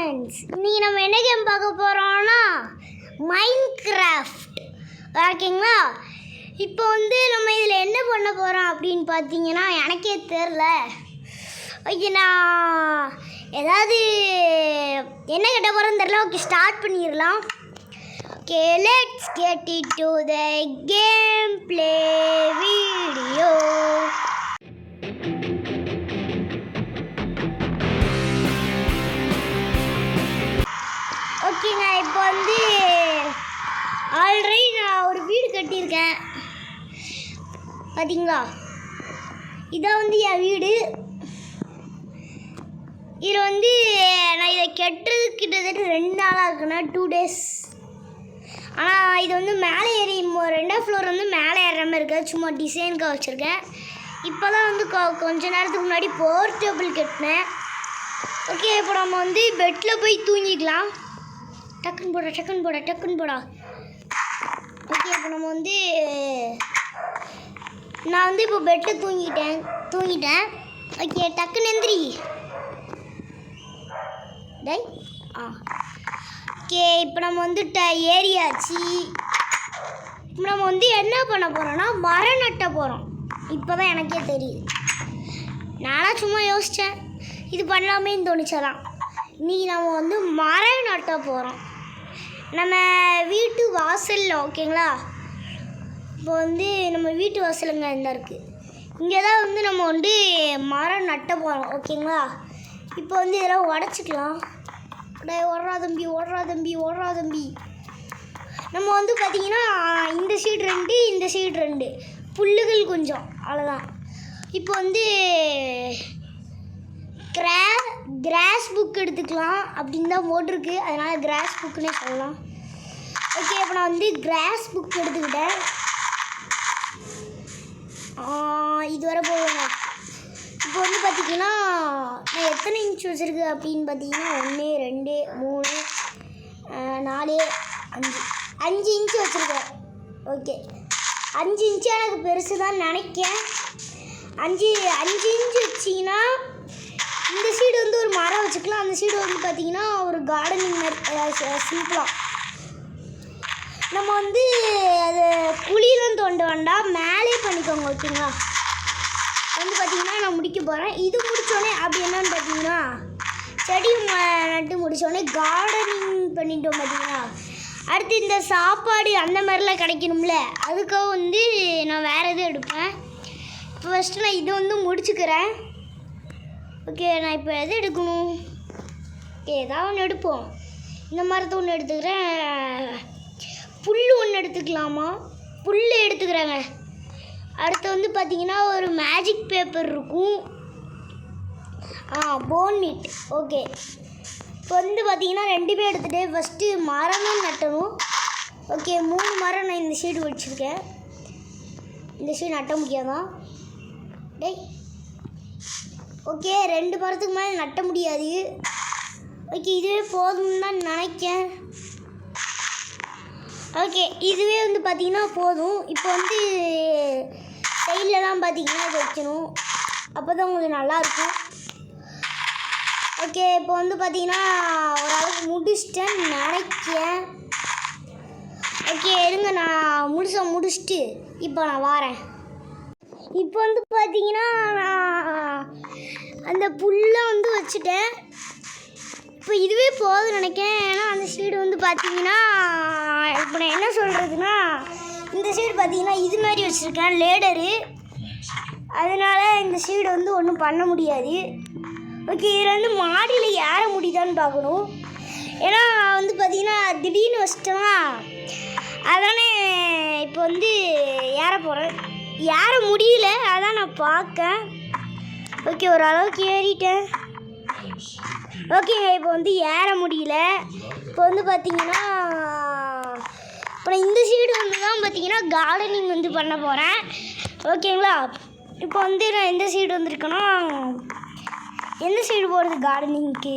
Friends, இன்னைக்கு நம்ம என்ன கேம் பார்க்க போகிறோம்னா மைன்கிராஃப்ட். ஓகேங்களா? இப்போ நம்ம இதில் என்ன பண்ண போகிறோம் அப்படின்னு பார்த்தீங்கன்னா எனக்கே தெரில. ஓகே, நான் ஏதாவது என்ன கேட்ட போகிறோன்னு தெரில. ஓகே, ஸ்டார்ட் பண்ணிடலாம். Okay, let's get it to the game play video. ஓகேங்க, இப்போ ஆல்ரெடி நான் ஒரு வீடு கட்டியிருக்கேன். பார்த்தீங்களா? இதான் என் வீடு. இதில் நான் இதை கட்டுறதுக்கு கிட்டத்தட்ட 2 நாளாக இருக்குண்ணா, 2 days. ஆனால் இது மேலே ஏறி 2ஆம் ஃப்ளோர் மேலே ஏறுற மாதிரி இருக்காது, சும்மா டிசைனுக்காக வச்சுருக்கேன். இப்போ தான் கொஞ்ச நேரத்துக்கு முன்னாடி போர்ட்டபிள் கட்டினேன். ஓகே, இப்போ நம்ம பெட்டில் போய் தூங்கிக்கலாம். டக்குன்னு போடா. ஓகே, இப்போ நம்ம நான் இப்போ பெட்டில் தூங்கிட்டேன். ஓகே, டக்குன்னு எந்திரி டை. ஓகே, இப்போ நம்ம ஏறியாச்சு. இப்போ நம்ம என்ன பண்ண போகிறோம்னா மரம் நட்ட போகிறோம். இப்போ தான் எனக்கே தெரியுது. நானாக சும்மா யோசித்தேன் இது பண்ணலாமேன்னு தோணிச்சதான். இன்றைக்கி நம்ம மரம் நட்ட போகிறோம் நம்ம வீட்டு வாசலில். ஓகேங்களா? இப்போ நம்ம வீட்டு வாசலுங்க இந்த இருக்குது. இங்கே தான் நம்ம மரம் நட்ட போகிறோம். ஓகேங்களா? இப்போ இதெல்லாம் உடச்சிக்கலாம். ஓடுறா தம்பி. நம்ம பார்த்திங்கன்னா இந்த சைடு 2, இந்த சைடு 2 புல்லுகள் கொஞ்சம், அவ்வளோதான். இப்போ கிராஸ் புக் எடுத்துக்கலாம் அப்படின்னு தான் போட்டிருக்கு, அதனால் கிராஸ் புக்குன்னே சொல்லலாம். ஓகே, இப்போ நான் கிராஸ் புக் எடுத்துக்கிட்டேன். இது வரை போவேங்க. இப்போ பார்த்திங்கன்னா நான் எத்தனை இன்ச் வச்சுருக்கு அப்படின்னு பார்த்தீங்கன்னா 1 2 3 4 5 இன்ச்சு வச்சுருக்கேன். ஓகே, 5 இன்ச்சு எனக்கு பெருசு தான் நினைக்கேன். 5 இன்ச்சு வச்சிங்கன்னா இந்த சைடு ஒரு மரம் வச்சுக்கலாம். அந்த சைடு பார்த்திங்கன்னா ஒரு கார்டனிங் மாதிரி சிம்பிளாக. நம்ம அது குழியெலாம் தோண்ட வேண்டாம், மேலே பண்ணிக்கோங்க. ஓகேங்களா? பார்த்திங்கன்னா நான் முடிக்க போகிறேன். இது முடித்தோடனே அப்படி என்னன்னு பார்த்தீங்கன்னா செடி நட்டு முடித்தோடனே கார்டனிங் பண்ணிட்டோம். பார்த்திங்கன்னா அடுத்து இந்த சாப்பாடு அந்த மாதிரிலாம் கிடைக்கணும்ல, அதுக்காக நான் வேறு எதுவும் எடுப்பேன். இப்போ ஃபஸ்ட்டு நான் இது முடிச்சுக்கிறேன். ஓகே, நான் இப்போ எது எடுக்கணும்? ஏதாவது ஒன்று எடுப்போம். இந்த மரத்தை ஒன்று எடுத்துக்கிறேன். புல் ஒன்று எடுத்துக்கலாமா? புல் எடுத்துக்கிறேங்க. அடுத்து பார்த்திங்கன்னா ஒரு மேஜிக் பேப்பர் இருக்கும். Phone meet. ஓகே, இப்போ பார்த்திங்கன்னா 2 எடுத்துகிட்டு ஃபஸ்ட்டு மரம் தான் நட்டணும். ஓகே, 3 மரம் நான் இந்த சைடு வச்சுருக்கேன். இந்த சைடு நட்ட முடியாதான் டேய். ஓகே, 2 மரத்துக்கு மேலே நட்ட முடியாது. ஓகே, இதுவே போதும்னு தான் நினைக்கேன். ஓகே, இதுவே பார்த்திங்கன்னா போதும். இப்போ சைட்லலாம் பார்த்திங்கன்னா இது வைக்கணும், அப்போ தான் உங்களுக்கு நல்லாயிருக்கும். ஓகே, இப்போ பார்த்திங்கன்னா ஓரளவுக்கு முடிச்சிட்டேன்னு நினைக்கிறேன். ஓகே, இருங்க, நான் முடிச்சுட்டு இப்போ நான் வரேன். இப்போ பார்த்திங்கன்னா நான் அந்த புல்லை வச்சுட்டேன். இப்போ இதுவே போதும் நினைக்கிறேன். ஏன்னா அந்த சைடு பார்த்திங்கன்னா இப்போ நான் என்ன சொல்கிறதுனா இந்த சைடு பார்த்திங்கன்னா இது மாதிரி வச்சுருக்கேன் லேடரு, அதனால் இந்த சைடு ஒன்றும் பண்ண முடியாது. ஓகே, இதில் மாடியில் ஏற முடியுதான்னு பார்க்கணும். ஏன்னா பார்த்திங்கன்னா திடீர்னு வச்சிட்டோம்னா அதானே இப்போ ஏற போகிறேன். ஏற முடியல, அதான் நான் பார்க்கேன். ஓகே, ஓரளவுக்கு ஏறிட்டேன். ஓகேங்க, இப்போ ஏற முடியல. இப்போ பார்த்திங்கன்னா இப்போ நான் இந்த சைடு தான் பார்த்திங்கன்னா கார்டனிங் பண்ண போகிறேன். ஓகேங்களா? இப்போ நான் எந்த சைடு வந்திருக்கேன்னா எந்த சைடு போகிறது கார்டனிங்க்கு?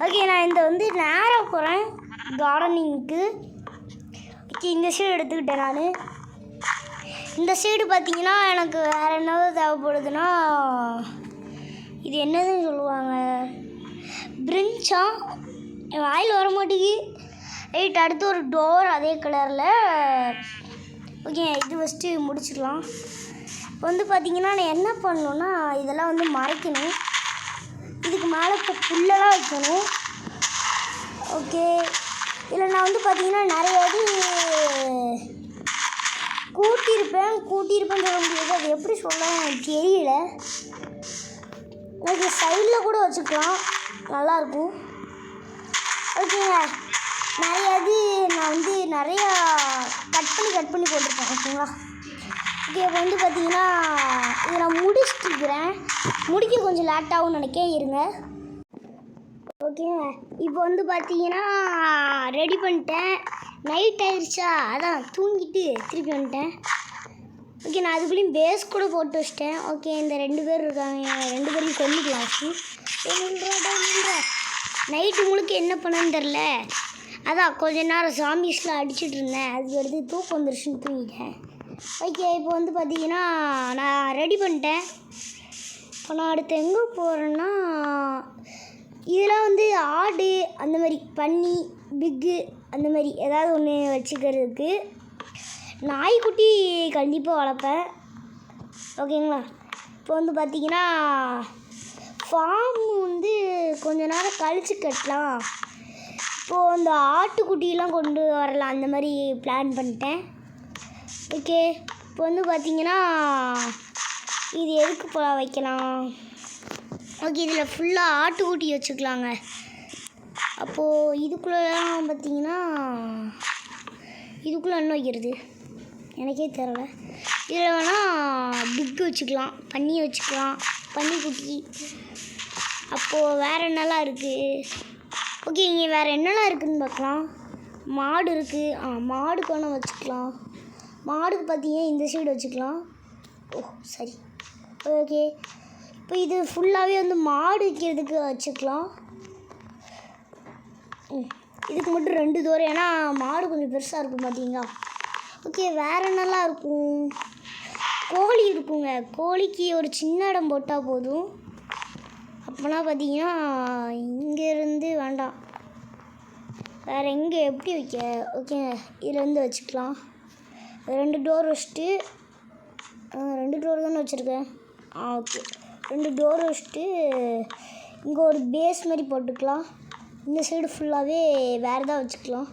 ஓகே, நான் இந்த நேராக போகிறேன் கார்டனிங்க்கு. ஓகே, இந்த சைடு எடுத்துக்கிட்டேன் நான். இந்த சைடு பார்த்திங்கன்னா எனக்கு வேறு என்னது தேவைப்படுதுன்னா இது என்னதுன்னு சொல்லுவாங்க, பிரிஞ்ச் மச்சான் என் வாயில் வர மாட்டேங்குது. ரைட், அடுத்து ஒரு டோர் அதே கலரில். ஓகே, இது ஃபஸ்ட்டு முடிச்சிடலாம். இப்போ வந்து பார்த்திங்கன்னா நான் என்ன பண்ணணுன்னா இதெல்லாம் வந்து மறைக்கணும். இதுக்கு மேலே இப்போ புல்லெல்லாம் வைக்கணும். ஓகே, இதில் நான் வந்து பார்த்திங்கன்னா நிறைய கூட்டியிருப்பேன்னு சொல்ல முடியாது. அது எப்படி சொல்ல எனக்கு தெரியல. ஓகே, சைடில் கூட வச்சுக்கலாம், நல்லாயிருக்கும். ஓகேங்க, நான் வந்து நிறையா கட் பண்ணி போட்டிருப்பேன். ஓகேங்களா? ஓகே, இப்போ வந்து பார்த்திங்கன்னா இதை நான் முடிச்சுட்டுருக்கிறேன். முடிக்க கொஞ்சம் லேட்டாகும்னு நினைக்கிறேன், இருங்க. ஓகேங்க, இப்போ வந்து பார்த்திங்கன்னா ரெடி பண்ணிட்டேன். நைட் ஆயிடுச்சா, அதான் தூங்கிட்டு திருப்பி வந்துட்டேன். ஓகே, நான் அதுக்குள்ளேயும் பேஸ் கூட போட்டு வச்சிட்டேன். ஓகே, இந்த 2 பேர் இருக்காங்க, 2 பேரையும் கொண்டுக்கலாம். நைட்டு முழுக்க என்ன பண்ணேன்னு தெரில. அதான் கொஞ்ச நேரம் சாம்பிஸ்லாம் அடிச்சுட்டு இருந்தேன். அதுக்கு எடுத்து தூக்கம் வந்துருச்சுன்னு தூங்கிட்டேன். ஓகே, இப்போ வந்து பார்த்திங்கன்னா நான் ரெடி பண்ணிட்டேன். இப்போ நான் அடுத்து எங்கே போகிறேன்னா, இதெல்லாம் வந்து ஆடு அந்த மாதிரி பன்னி பிக்கு அந்த மாதிரி ஏதாவது ஒன்று வச்சுக்கிறதுக்கு. நாய்க்குட்டி கண்டிப்பாக வளர்ப்பேன். ஓகேங்களா? இப்போ வந்து பார்த்திங்கன்னா ஃபார்ம் வந்து கொஞ்ச நேரம் கழித்து கட்டலாம். இப்போது அந்த ஆட்டுக்குட்டியெல்லாம் கொண்டு வரலாம், அந்த மாதிரி பிளான் பண்ணிட்டேன். ஓகே, இப்போ வந்து பார்த்திங்கன்னா இது எதுக்கு வைக்கலாம். ஓகே, இதில் ஃபுல்லாக ஆட்டுக்குட்டி வச்சுக்கலாங்க. அப்போது இதுக்குள்ளெல்லாம் பார்த்திங்கன்னா இதுக்குள்ளே என்ன வைக்கிறது எனக்கே தெரியல. இதில் வேணால் பிக்கு வச்சுக்கலாம், பன்னி வச்சுக்கலாம், பன்னிக்குட்டி. அப்போது வேறு என்னெல்லாம் இருக்குது? ஓகே, இங்கே வேறு என்னெல்லாம் இருக்குதுன்னு பார்க்கலாம். மாடு இருக்குது, மாடுக்கு வேணால் வச்சுக்கலாம். மாடுக்கு பார்த்தீங்கன்னா இந்த சைடு வச்சுக்கலாம். ஓ சரி, ஓகே. இப்போ இது ஃபுல்லாகவே வந்து மாடு வைக்கிறதுக்கு வச்சுக்கலாம். இதுக்கு மட்டும் 2 டோர், ஏன்னா மாடு கொஞ்சம் பெருசாக இருக்கும் பார்த்தீங்களா. ஓகே, வேறு என்னெல்லாம் இருக்கும்? கோழி இருக்குங்க. கோழிக்கு ஒரு சின்ன இடம் போட்டால் போதும். அப்போனா பார்த்தீங்கன்னா இங்கேருந்து வேண்டாம், வேறு எங்கே எப்படி வைக்க? ஓகேங்க, இதுலேருந்து வச்சுக்கலாம். 2 டோர் வச்சுட்டு 2 டோர் தானே வச்சுருக்கேன். ஓகே, 2 டோர் வச்சுட்டு இங்கே ஒரு பேஸ் மாதிரி போட்டுக்கலாம். இந்த சைடு ஃபுல்லாகவே வேறு தான் வச்சுக்கலாம்.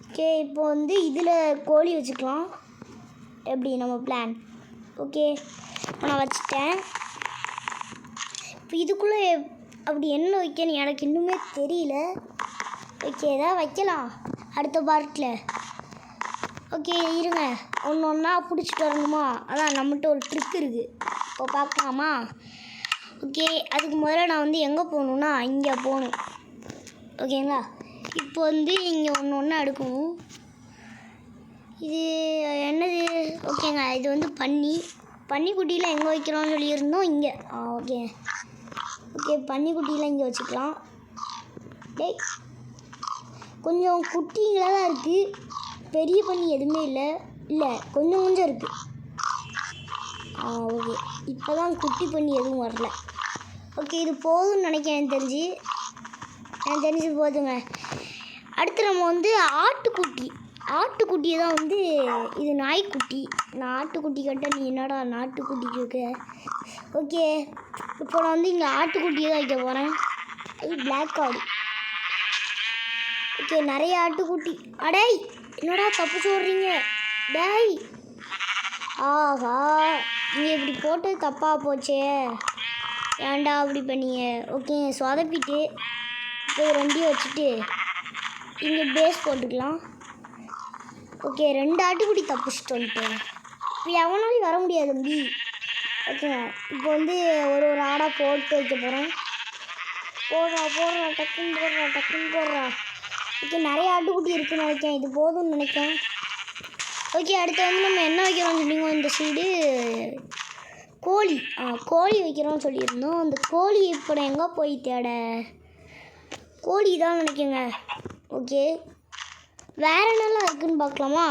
ஓகே, இப்போ வந்து இதில் கோழி வச்சுக்கலாம். எப்படி நம்ம பிளான்? ஓகே, நான் வச்சுட்டேன். இப்போ இதுக்குள்ளே அப்படி என்ன வைக்கணும் எனக்கு இன்னுமே தெரியல. ஓகே, எதாவது வைக்கலாம் அடுத்த பார்ட்டில். ஓகே, இருங்க, ஒன்று ஒன்றா பிடிச்சிட்டு வரணுமா? அதான் நம்மகிட்ட ஒரு ட்ரிக் இருக்குது, இப்போ பார்க்கலாமா? ஓகே, அதுக்கு முதல்ல நான் வந்து எங்கே போகணுன்னா இங்கே போகணும். ஓகேங்களா? இப்போ வந்து இங்கே ஒன்று எடுக்கணும். இது என்னது? ஓகேங்க, இது வந்து பன்னிக்குட்டியில் எங்கே வைக்கிறோன்னு சொல்லியிருந்தோம், இங்கே. ஓகே ஓகே, பன்னிக்குட்டியில் இங்கே வச்சுக்கலாம். டேய், கொஞ்சம் குட்டிங்களாக தான் இருக்குது, பெரிய பன்னி எதுவுமே இல்லை கொஞ்சம் இருக்குது. ஓகே, இப்போ தான் குட்டி பன்னி எதுவும் வரல. ஓகே, இது போதும்னு நினைக்கிறேன். எனக்கு தெரிஞ்சு போதுங்க. அடுத்து நம்ம வந்து ஆட்டுக்குட்டியை தான் வந்து, இது நாய்க்குட்டி. நான் ஆட்டுக்குட்டி கேட்டால் நீ என்னடா நாட்டுக்குட்டி கேட்க? ஓகே, இப்போ நான் வந்து இங்கே ஆட்டுக்குட்டியை தான் வைக்க போகிறேன். இது பிளாக் ஆடு. ஓகே, நிறைய ஆட்டுக்குட்டி. அடே, என்னடா தப்பு சொல்கிறீங்க? டேய், ஆஹா, நீங்கள் இப்படி போட்டு தப்பாக போச்சே, ஏன்டா அப்படி பண்ணீங்க? ஓகே, சொதப்பிட்டு இப்போ 2 வச்சுட்டு இங்கே பேஸ் போட்டுக்கலாம். ஓகே, 2 ஆட்டுக்குட்டி தப்பிச்சுட்டு வந்துட்டேன். இப்போ எவனாலையும் வர முடியாது தம்பி. ஓகேங்க, இப்போ வந்து ஒரு ஆடாக போட்டு வைக்க போகிறேன். போடுறா டக்குன்னு போடுறா. ஓகே, நிறைய ஆட்டுக்குட்டி இருக்குதுன்னு நினைக்கிறேன். இது போதும்னு நினைக்கிறேன். ஓகே, அடுத்து வந்து நம்ம என்ன வைக்கிறோம்னு சொன்னீங்க, இந்த சைடு கோழி வைக்கிறோம்னு சொல்லியிருந்தோம். அந்த கோழி இப்போ நான் எங்கே போய் தேட? கோழி தான் நினைக்கங்க. ஓகே, வேறு என்னெல்லாம் இருக்குதுன்னு பார்க்கலாமா?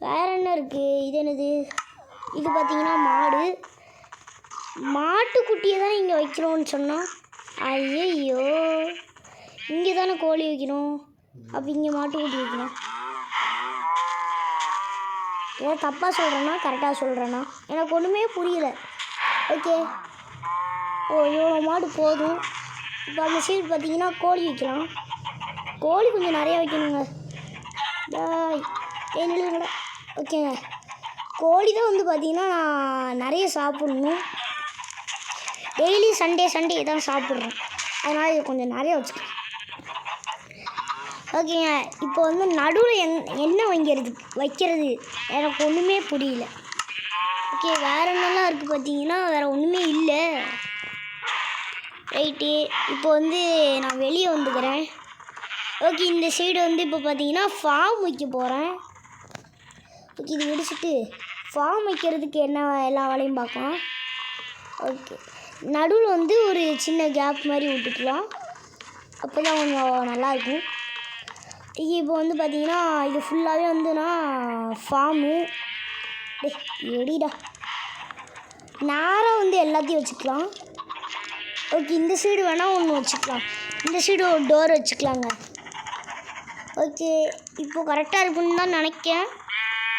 வேறு என்ன இருக்குது? இது என்னது? இது பார்த்திங்கன்னா மாட்டுக்குட்டியை தான் இங்கே வைக்கிறோன்னு சொன்னோம். ஐயோ, இங்கே தானே கோழி வைக்கணும், அப்போ இங்கே மாட்டுக்குட்டி வைக்கணும். ஏதோ தப்பாக சொல்கிறேன்னா கரெக்டாக சொல்கிறேன்னா எனக்கு ஒன்றுமே புரியல. ஓகே, இவ்வளோ மாடு போதும். இப்போ அந்த சைடு பார்த்தீங்கன்னா கோழி வைக்கலாம். கோழி கொஞ்சம் நிறையா வைக்கணுங்க. நில்லுங்கடா. ஓகேங்க, கோழி தான் வந்து பார்த்தீங்கன்னா நான் நிறைய சாப்பிட்ணும். டெய்லி சண்டே தான் சாப்பிட்றேன், அதனால் இது கொஞ்சம் நிறைய வச்சுக்கிறேன். ஓகேங்க, இப்போ வந்து நடுவில் என்ன வைக்கிறது எனக்கு ஒன்றுமே புரியல. ஓகே, வேறு என்னெல்லாம் இருக்குது பார்த்தீங்கன்னா வேறு ஒன்றுமே இல்லை. ரைட்டு, இப்போ வந்து நான் வெளியே வந்துக்கிறேன். ஓகே, இந்த சைடு வந்து இப்போ பார்த்தீங்கன்னா ஃபார்ம் வைக்க போகிறேன். ஓகே, இது முடிச்சுட்டு ஃபார்ம் வைக்கிறதுக்கு என்ன எல்லா வேலையும் பார்க்கலாம். ஓகே, நடுவில் வந்து ஒரு சின்ன கேப் மாதிரி விட்டுக்கலாம், அப்போ தான் கொஞ்சம் நல்லாயிருக்கும். இப்போ வந்து பார்த்தீங்கன்னா இது ஃபுல்லாகவே வந்துன்னா ஃபார்மு எடிடா நேராக வந்து எல்லாத்தையும் வச்சுக்கலாம். ஓகே, இந்த சைடு வேணால் ஒன்று வச்சுக்கலாம், இந்த சைடு ஒரு டோர் வச்சுக்கலாங்க. ஓகே, இப்போது கரெக்டாக இருக்குன்னு தான் நினைக்கிறேன்.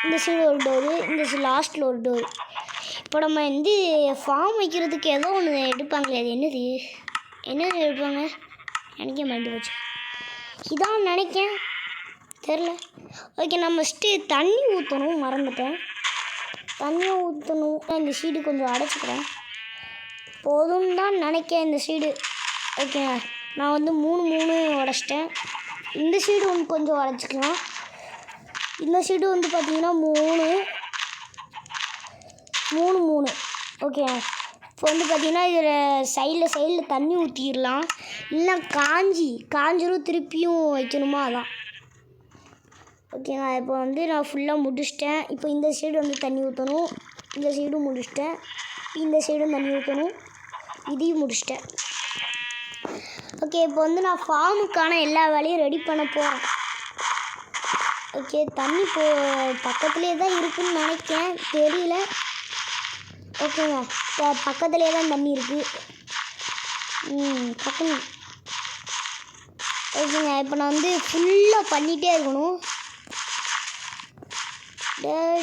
இந்த சைடு ஒரு டோரு, இந்த சைடு லாஸ்ட்டில் ஒரு டோர். இப்போ நம்ம வந்து ஃபார்ம் வைக்கிறதுக்கு ஏதோ ஒன்று எடுப்பாங்களே, அது என்னது எடுப்பாங்க எனக்கே மறந்து போச்சு. இதான் நினைக்கேன், தெரில. ஓகே, நம்ம ஃபஸ்ட்டு தண்ணி ஊற்றணும், மறந்துட்டேன். தண்ணியை ஊற்றணும். இந்த சைடு கொஞ்சம் அடைச்சிக்கிறேன், போதும்னு தான் நினைக்கிறேன் இந்த சைடு. ஓகே, நான் வந்து 3 உடச்சிட்டேன். இந்த சைடு ஒன்று கொஞ்சம் உடச்சிக்கலாம். இந்த சைடு வந்து பார்த்திங்கன்னா 3. ஓகே, இப்போ வந்து பார்த்திங்கன்னா இதில் சைடில் தண்ணி ஊற்றிடலாம், இல்லை காஞ்சிரும் திருப்பியும் வைக்கணுமா, அதான். ஓகேங்க, இப்போ வந்து நான் ஃபுல்லாக முடிச்சிட்டேன். இப்போ இந்த சைடு வந்து தண்ணி ஊற்றணும், இந்த சைடும் முடிச்சிட்டேன், இந்த சைடும் தண்ணி ஊற்றணும், இதையும் முடிச்சிட்டேன். ஓகே, இப்போ வந்து நான் ஃபார்முக்கான எல்லா வேலையும் ரெடி பண்ண போகிறேன். ஓகே, தண்ணி பக்கத்துலேயே தான் இருக்குதுன்னு நினைக்கிறேன், தெரியல. ஓகேங்க, இப்போ பக்கத்துலேயே தான் தண்ணி இருக்குது. டக்குன்னு. ஓகேங்க, இப்போ நான் வந்து ஃபுல்லாக பண்ணிகிட்டே இருக்கணும்.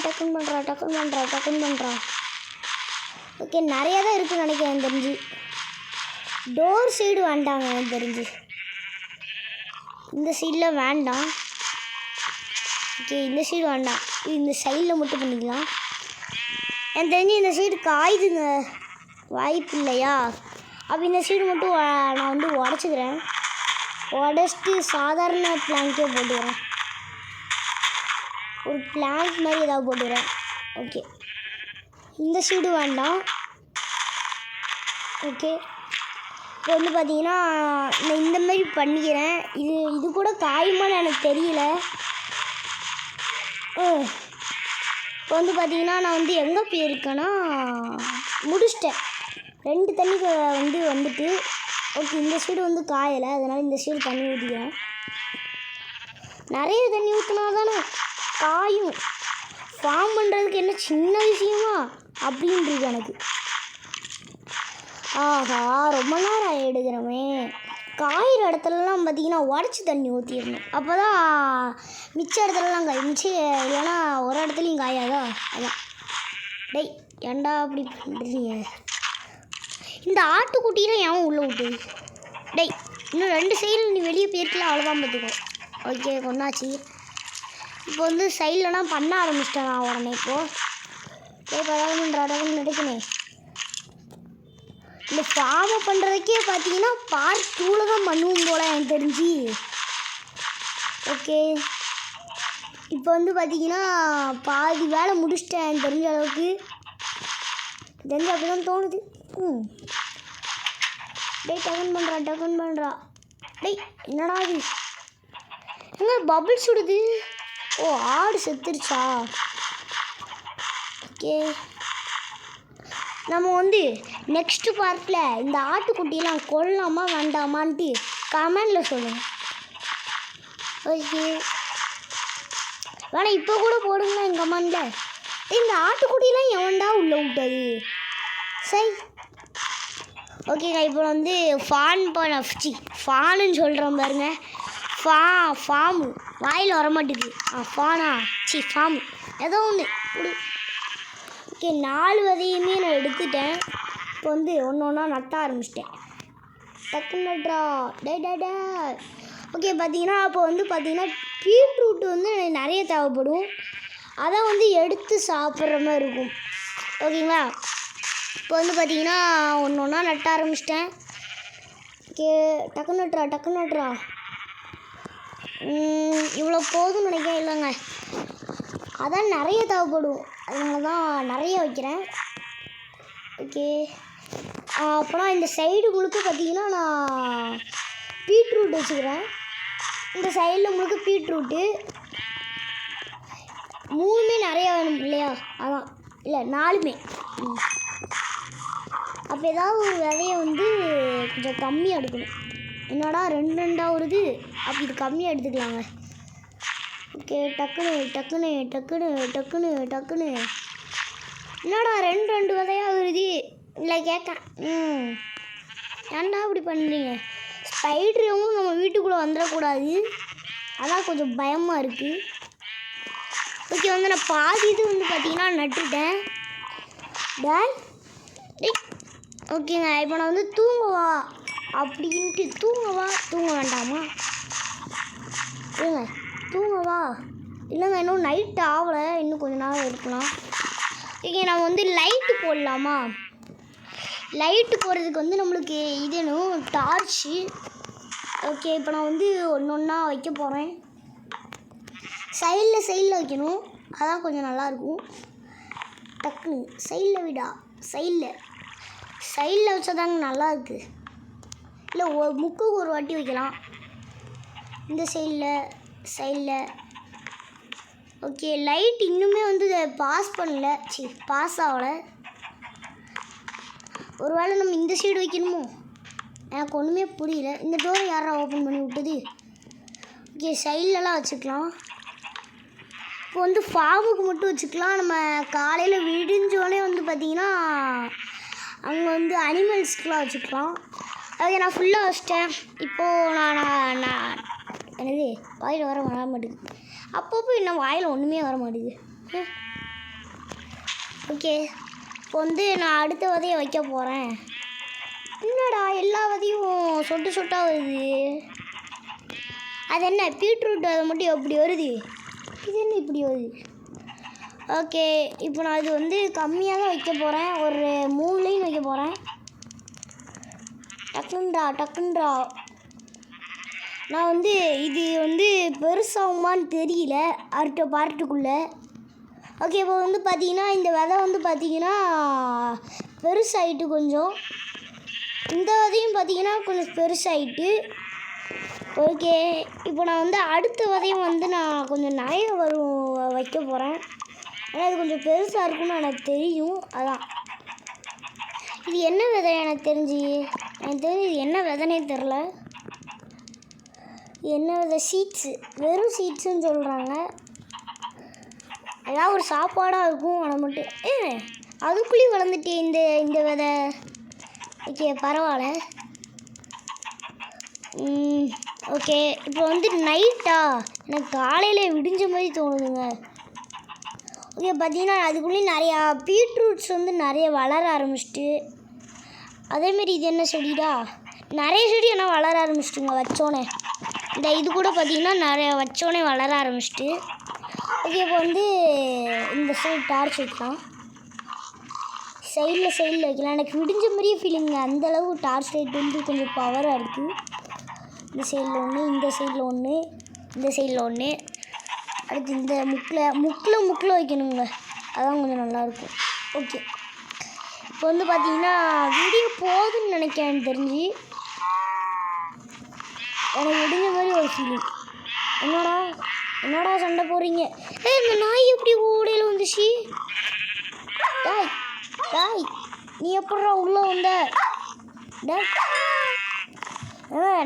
டக்குன்னு பண்ணுறா. ஓகே, நிறையா தான் இருக்குதுன்னு நினைக்கிறேன் எனக்கு தெரிஞ்சு. டோர் சைடு வேண்டாங்க எனக்கு தெரிஞ்சு, இந்த சைடில் வேண்டாம். ஓகே, இந்த சைடு வேண்டாம், இந்த சைடில் மட்டும் பண்ணிக்கலாம். எனக்கு தெரிஞ்சு இந்த சைடு காயுதுங்க, வாய்ப்பு இல்லையா? அப்போ இந்த சைடு மட்டும் நான் வந்து உடச்சிக்கிறேன். உடச்சிட்டு சாதாரண பிளாங்க்கே போட்டுக்கிறேன், ஒரு பிளாங்க் மாதிரி ஏதாவது போட்டுக்கிறேன். ஓகே, இந்த சைடு வேண்டாம். ஓகே, இப்போ வந்து பார்த்தீங்கன்னா நான் இந்த மாதிரி பண்ணிக்கிறேன். இது கூட காயுமான்னு எனக்கு தெரியல. இப்போ வந்து பார்த்தீங்கன்னா நான் வந்து எங்கே போயிருக்கேன்னா முடிச்சிட்டேன். 2 தண்ணி வந்துட்டு. ஓகே, இந்த சைடு வந்து காயலை, அதனால் இந்த சைடு தண்ணி ஊற்றிக்கிறேன். நிறைய தண்ணி ஊற்றினா தானே காயும். ஃபார்ம் பண்ணுறதுக்கு என்ன சின்ன விஷயமா அப்படின்றது எனக்கு. ஆஹா, ரொம்ப நேரம் எடுக்கிறோமே. காயிற இடத்துலலாம் பார்த்திங்கன்னா உடச்சி தண்ணி ஊற்றிடணும், அப்போ தான் மிச்ச இடத்துலலாம் இல்லைன்னா ஒரு இடத்துலையும் காயாதா, அதான். டேய், ஏன்டா அப்படி பண்ணுறீங்க? இந்த ஆட்டுக்குட்டிலாம் ஏன் உள்ளே விட்டு? டேய், இன்னும் 2 சைடில் நீ வெளியே போயிருக்கலாம், அவ்வளோதான் பார்த்துக்கோ. ஓகே, கொண்டாச்சு. இப்போ வந்து சைட்லலாம் பண்ண ஆரம்பிச்சிட்டேன் நான் உடனே. இப்போது பரவாயில்லன்னு நினைக்கிறேன். இந்த ஃபார்மை பண்ணுறதுக்கே பார்த்தீங்கன்னா பார்ட் 2ல் தான் பண்ணுவோம் போல் எனக்கு தெரிஞ்சு. ஓகே, இப்போ வந்து பார்த்தீங்கன்னா பாதி வேலை முடிச்சிட்டேன் எனக்கு தெரிஞ்ச அளவுக்கு. அப்படி தான் தோணுது. டேய், டக்குன்னு பண்ணுறா. டேய், என்னடா இது? எங்கே பபிள்ஸ் விடுது? ஓ, ஆடு செத்துருச்சா? ஓகே, நம்ம வந்து நெக்ஸ்ட்டு பார்ட்டில் இந்த ஆட்டுக்குட்டியெல்லாம் கொல்லலாமா வேண்டாமான்ட்டு கமெண்டில் சொல்லுங்கள். ஓகே, வேணா இப்போ கூட போடுங்களா என் கமெண்டில். இந்த ஆட்டுக்குட்டியெல்லாம் எவன்டா உள்ளே விட்டது? சரி, ஓகேங்க, இப்போ வந்து ஃபானுன்னு சொல்கிறோம் பாருங்க. ஃபார்மு வாயில் வரமாட்டேங்குது. ஃபானா ஃபார்மு ஏதோ ஒன்று கொடு. ஓகே, 4 விதையுமே நான் எடுத்துட்டேன். இப்போ வந்து ஒன்று ஒன்றா நட்ட ஆரம்பிச்சிட்டேன். டக்குன்னு நட்றா டே. ஓகே, பார்த்தீங்கன்னா அப்போ வந்து பார்த்தீங்கன்னா பீட்ரூட் வந்து நிறைய தேவைப்படும். அதை வந்து எடுத்து சாப்பிட்ற மாதிரி இருக்கும். ஓகேங்களா, இப்போ வந்து பார்த்தீங்கன்னா ஒன்று ஒன்றா நட்ட ஆரம்பிச்சிட்டேன். ஓகே, டக்குன்னு நட்றா. இவ்வளோ போதும்னு நினைக்கிறேன். இல்லைங்க, அதான் நிறைய தேவைப்படும், அதனால தான் நிறைய வைக்கிறேன். ஓகே, அப்புறம் இந்த சைடு முழுக்க பார்த்தீங்கன்னா நான் பீட்ரூட் வச்சுக்கிறேன். இந்த சைடில் முழுக்க பீட்ரூட்டு 3மே நிறையா வேணும் இல்லையா? அதான் இல்லை 4மே. அப்போ ஏதாவது ஒரு விதையை வந்து கொஞ்சம் கம்மியாக எடுக்கணும். என்னடா 2 வருது, அப்போ இது கம்மியாக எடுத்துக்கலாங்க. ஓகே, டக்குன்னு என்னடா 2 விதையாக வருது இல்லை கேட்கேன். ஏன்டா இப்படி பண்ணுறீங்க? ஸ்பைடரும் நம்ம வீட்டுக்குள்ளே வந்துடக்கூடாது, அதான் கொஞ்சம் பயமாக இருக்குது. ஓகே, வந்து நான் பாதி இது வந்து பார்த்தீங்கன்னா நட்டுட்டேன். ஓகேங்க, இப்போ நான் வந்து தூங்க வேண்டாமா? தூங்கவா இல்லைங்க, இன்னும் நைட் ஆகலை, இன்னும் கொஞ்ச நேரம் இருக்கலாம். ஓகே, நம்ம வந்து லைட்டு போடலாமா? லைட்டு போடுறதுக்கு வந்து நம்மளுக்கு இதுனும் டார்ச்சு. ஓகே, இப்போ நான் வந்து ஒன்று ஒன்றா வைக்க போகிறேன். சைடில் வைக்கணும், அதான் கொஞ்சம் நல்லாயிருக்கும். டக்குன்னு சைடில் விடா. சைடில் வச்சாதாங்க நல்லாயிருக்கு. இல்லை முக்குக்கு ஒரு வாட்டி வைக்கலாம். இந்த சைடில். ஓகே, லைட் இன்னுமே வந்து பாஸ் ஆகலை. ஒரு வேளை நம்ம இந்த சைடு வைக்கணுமோ? எனக்கு ஒன்றுமே புரியல. இந்த டோரை யாரா ஓப்பன் பண்ணி விட்டது? ஓகே, சைட்லலாம் வச்சுக்கலாம். இப்போ வந்து ஃபார்முக்கு மட்டும் வச்சுக்கலாம். நம்ம காலையில் விடிஞ்சோடனே வந்து பார்த்திங்கன்னா அங்கே வந்து அனிமல்ஸ்க்கெலாம் வச்சுக்கலாம். ஓகே, நான் ஃபுல்லாக வச்சிட்டேன். இப்போது நான் என்னது வாயில் வர மாட்டேங்குது. அப்பப்போ இன்னும் வாயில் ஒன்றுமே வர மாட்டேங்குது. ஓகே, இப்போ வந்து நான் அடுத்த விதையை வைக்க போகிறேன். என்னடா எல்லா விதையும் சொட்டாக வருது? அது என்ன பீட்ரூட்? அது மட்டும் எப்படி வருது? இது என்ன இப்படி வருது? ஓகே, இப்போ நான் இது வந்து கம்மியாக தான் வைக்க போகிறேன். ஒரு 3 லைன் வைக்க போகிறேன். டக்குன்றா. நான் வந்து இது வந்து பெருசாகுமான்னு தெரியல அடுத்த பார்ட்டுக்குள்ளே. ஓகே, இப்போ வந்து பார்த்தீங்கன்னா இந்த விதை வந்து பார்த்தீங்கன்னா பெருசாகிட்டு கொஞ்சம். இந்த விதையும் பார்த்தீங்கன்னா கொஞ்சம் பெருசாகிட்டு. ஓகே, இப்போ நான் வந்து அடுத்த விதையும் வந்து நான் கொஞ்சம் நிறைய வைக்க போகிறேன். ஏன்னா இது கொஞ்சம் பெருசாக இருக்குன்னு எனக்கு தெரியும். அதான் இது என்ன விதை எனக்கு தெரிஞ்சு இது என்ன விதைனே தெரில. என்ன விதை? சீட்ஸு, வெறும் சீட்ஸுன்னு சொல்கிறாங்க. ஏதாவது ஒரு சாப்பாடாக இருக்கும். ஆனால் மட்டும் அதுக்குள்ளேயும் வளர்ந்துட்டே இந்த விதை. ஓகே, பரவாயில்ல. ஓகே, இப்போ வந்து நைட்டா எனக்கு காலையில் விடிஞ்ச மாதிரி தோணுதுங்க. ஓகே, பார்த்தீங்கன்னா அதுக்குள்ளேயும் நிறையா பீட்ரூட்ஸ் வந்து நிறைய வளர ஆரம்பிச்சிட்டு. அதேமாரி இது என்ன செடிடா? நிறைய செடி ஆனால் வளர ஆரம்பிச்சிட்டுங்க வச்சோன்னே. இந்த இது கூட பார்த்திங்கன்னா நிறைய வச்சோன்னே வளர ஆரம்பிச்சிட்டு. ஓகே, இப்போ வந்து இந்த சைடு டார்ச் வைக்கலாம். சைடில் வைக்கலாம். எனக்கு விடிஞ்ச மாதிரியே ஃபீலிங்க. அந்தளவு டார்ச் லைட் வந்து கொஞ்சம் பவராக இருக்குது. இந்த சைடில் ஒன்று, இந்த சைடில் ஒன்று. அடுத்து இந்த முக்கில் வைக்கணுங்க. அதான் கொஞ்சம் நல்லாயிருக்கும். ஓகே, இப்போ வந்து பார்த்தீங்கன்னா வீடியோ போகுதுன்னு நினைக்கிறேன். தெரிஞ்சு எனக்கு விடிஞ்ச மாதிரி ஒரு ஃபீலிங். என்னடா சண்டை போடுறீங்க? இந்த நாய் எப்படி ஓடையில் வந்துச்சு? டாய் நீ எப்படா உள்ளே வந்த?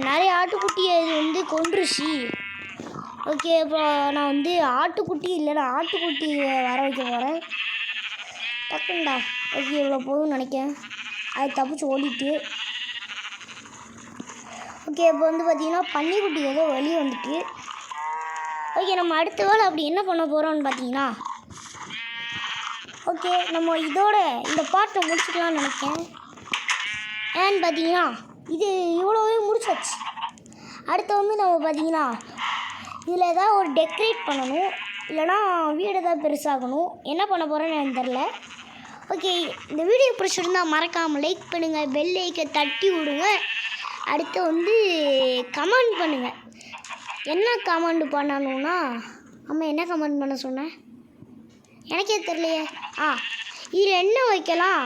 நிறைய ஆட்டுக்குட்டியை இது வந்து கொன்றுச்சு. ஓகே, இப்போ நான் வந்து ஆட்டுக்குட்டி வர வைக்க போகிறேன். டக்குண்டா. ஓகே, இவ்வளோ போதும்னு நினைக்கிறேன். அது தப்பிச்சு ஓடிட்டு. ஓகே இப்போ வந்து பார்த்தீங்கன்னா பன்னிக்குட்டி ஏதோ வெளியே வந்துட்டு. ஓகே நம்ம அடுத்த வேலை அப்படி என்ன பண்ண போகிறோம்னு பார்த்தீங்கன்னா, ஓகே நம்ம இதோட இந்த பாட்டை முடிச்சுக்கலாம்னு நினைக்கிறேன். ஏன்னு பார்த்தீங்கன்னா இது இவ்வளோவே முடிச்சாச்சு. அடுத்து வந்து நம்ம பார்த்தீங்கன்னா இதில் ஏதாவது ஒரு டெக்கரேட் பண்ணணும், இல்லைனா வீடு ஏதாவது பெருசாகணும். என்ன பண்ண போகிறேன்னு எனக்கு தெரில. ஓகே இந்த வீடியோ பிடிச்சிருந்தா மறக்காமல் லைக் பண்ணுங்கள், பெல் ஐக்கனை தட்டி விடுங்க. அடுத்து வந்து கமெண்ட் பண்ணுங்கள். என்ன கமெண்ட் பண்ணணும்னா, அம்மா என்ன கமெண்ட் பண்ண சொன்னேன் எனக்கே தெரியலையே. இதில் என்ன வைக்கலாம்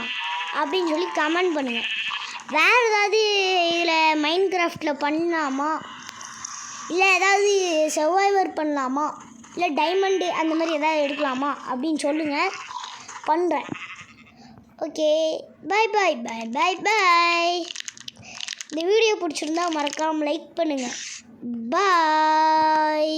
அப்படின்னு சொல்லி கமெண்ட் பண்ணுங்கள். வேறு ஏதாவது இதில் மைண்ட் கிராஃப்டில் பண்ணலாமா, இல்லை ஏதாவது சர்வைவர் பண்ணலாமா, இல்லை டைமண்டு அந்த மாதிரி எதாவது எடுக்கலாமா அப்படின்னு சொல்லுங்கள், பண்ணுறேன். ஓகே பாய் பாய் பாய் பாய் பாய். இந்த வீடியோ பிடிச்சிருந்தா மறக்காமல் லைக் பண்ணுங்கள். பாய்.